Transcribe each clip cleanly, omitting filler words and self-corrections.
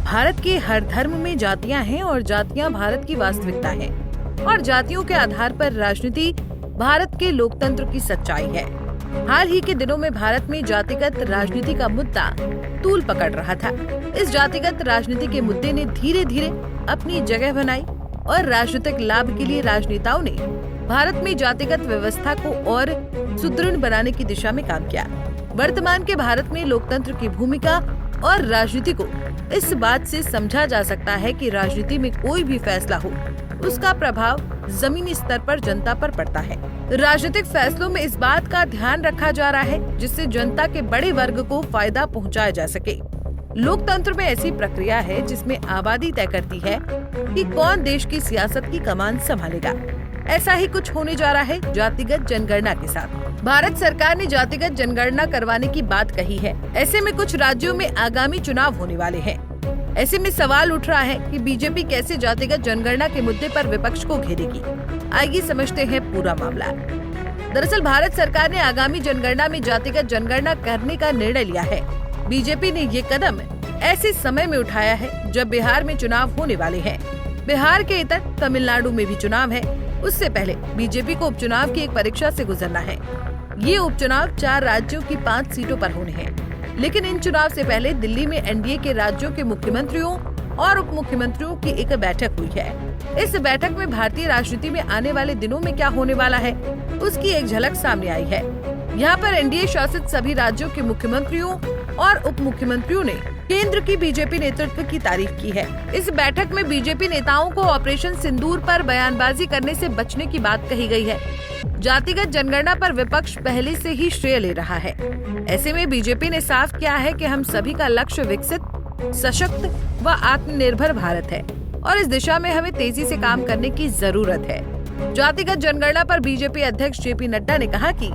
भारत के हर धर्म में जातियां हैं और जातियां भारत की वास्तविकता है और जातियों के आधार पर राजनीति भारत के लोकतंत्र की सच्चाई है। हाल ही के दिनों में भारत में जातिगत राजनीति का मुद्दा तूल पकड़ रहा था। इस जातिगत राजनीति के मुद्दे ने धीरे धीरे अपनी जगह बनाई और राजनीतिक लाभ के लिए राजनेताओं ने भारत में जातिगत व्यवस्था को और सुदृढ़ बनाने की दिशा में काम किया। वर्तमान के भारत में लोकतंत्र की भूमिका और राजनीति को इस बात से समझा जा सकता है कि राजनीति में कोई भी फैसला हो, उसका प्रभाव जमीनी स्तर पर जनता पर पड़ता है। राजनीतिक फैसलों में इस बात का ध्यान रखा जा रहा है जिससे जनता के बड़े वर्ग को फायदा पहुंचाया जा सके। लोकतंत्र में ऐसी प्रक्रिया है जिसमें आबादी तय करती है कि कौन देश की सियासत की कमान संभालेगा। ऐसा ही कुछ होने जा रहा है जातिगत जनगणना के साथ। भारत सरकार ने जातिगत जनगणना करवाने की बात कही है। ऐसे में कुछ राज्यों में आगामी चुनाव होने वाले हैं। ऐसे में सवाल उठ रहा है कि बीजेपी कैसे जातिगत जनगणना के मुद्दे पर विपक्ष को घेरेगी। आइए समझते हैं पूरा मामला। दरअसल भारत सरकार ने आगामी जनगणना में जातिगत जनगणना करने का निर्णय लिया है। बीजेपी ने ये कदम ऐसे समय में उठाया है जब बिहार में चुनाव होने वाले हैं। बिहार के इतर तमिलनाडु में भी चुनाव है। उससे पहले बीजेपी को उपचुनाव की एक परीक्षा से गुजरना है। ये उपचुनाव 4 राज्यों की 5 सीटों पर होने हैं। लेकिन इन चुनाव से पहले दिल्ली में एनडीए के राज्यों के मुख्यमंत्रियों और उप मुख्यमंत्रियों की एक बैठक हुई है। इस बैठक में भारतीय राजनीति में आने वाले दिनों में क्या होने वाला है, उसकी एक झलक सामने आई है। यहाँ पर एनडीए शासित सभी राज्यों के मुख्यमंत्रियों और उप मुख्यमंत्रियों ने केंद्र की बीजेपी नेतृत्व की तारीफ की है। इस बैठक में बीजेपी नेताओं को ऑपरेशन सिंदूर पर बयानबाजी करने से बचने की बात कही गई है। जातिगत जनगणना पर विपक्ष पहले से ही श्रेय ले रहा है। ऐसे में बीजेपी ने साफ किया है कि हम सभी का लक्ष्य विकसित, सशक्त व आत्मनिर्भर भारत है और इस दिशा में हमें तेजी से काम करने की जरूरत है। जातिगत जनगणना पर बीजेपी अध्यक्ष जेपी नड्डा ने कहा कि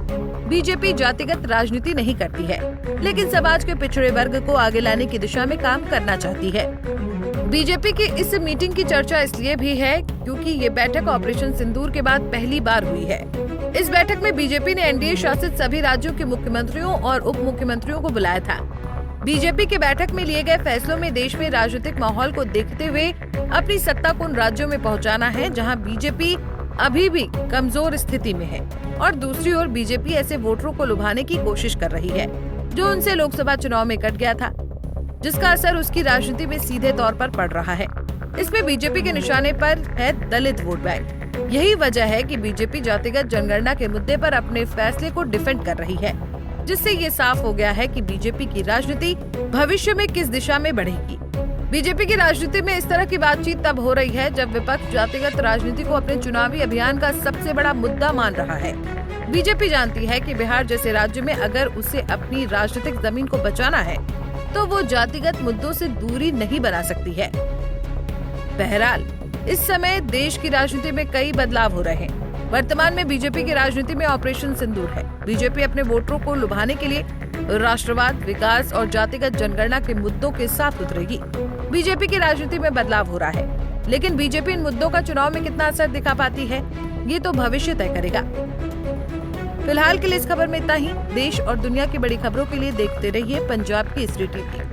बीजेपी जातिगत राजनीति नहीं करती है, लेकिन समाज के पिछड़े वर्ग को आगे लाने की दिशा में काम करना चाहती है। बीजेपी की इस मीटिंग की चर्चा इसलिए भी है क्योंकि ये बैठक ऑपरेशन सिंदूर के बाद पहली बार हुई है। इस बैठक में बीजेपी ने एनडीए शासित सभी राज्यों के मुख्यमंत्रियों और उप मुख्यमंत्रियों को बुलाया था। बीजेपी की बैठक में लिए गए फैसलों में देश में राजनीतिक माहौल को देखते हुए अपनी सत्ता को उन राज्यों में पहुंचाना है जहां बीजेपी अभी भी कमजोर स्थिति में है और दूसरी ओर बीजेपी ऐसे वोटरों को लुभाने की कोशिश कर रही है जो उनसे लोकसभा चुनाव में कट गया था, जिसका असर उसकी राजनीति में सीधे तौर पर पड़ रहा है। इसमें बीजेपी के निशाने पर है दलित वोट बैंक। यही वजह है कि बीजेपी जातिगत जनगणना के मुद्दे पर अपने फैसले को डिफेंड कर रही है, जिससे ये साफ हो गया है कि बीजेपी की राजनीति भविष्य में किस दिशा में बढ़ेगी। बीजेपी की राजनीति में इस तरह की बातचीत तब हो रही है जब विपक्ष जातिगत राजनीति को अपने चुनावी अभियान का सबसे बड़ा मुद्दा मान रहा है। बीजेपी जानती है कि बिहार जैसे राज्य में अगर उसे अपनी राजनीतिक जमीन को बचाना है तो वो जातिगत मुद्दों से दूरी नहीं बना सकती है। बहरहाल इस समय देश की राजनीति में कई बदलाव हो रहे हैं। वर्तमान में बीजेपी की राजनीति में ऑपरेशन सिंदूर है। बीजेपी अपने वोटरों को लुभाने के लिए राष्ट्रवाद, विकास और जातिगत जनगणना के मुद्दों के साथ उतरेगी। बीजेपी की राजनीति में बदलाव हो रहा है, लेकिन बीजेपी इन मुद्दों का चुनाव में कितना असर दिखा पाती है, ये तो भविष्य तय करेगा। फिलहाल के लिए इस खबर में इतना ही। देश और दुनिया की बड़ी खबरों के लिए देखते रहिए पंजाब केसरी टीवी।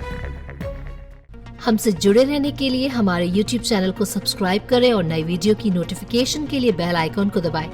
हमसे जुड़े रहने के लिए हमारे YouTube चैनल को सब्सक्राइब करें और नई वीडियो की नोटिफिकेशन के लिए बेल आइकॉन को दबाएं।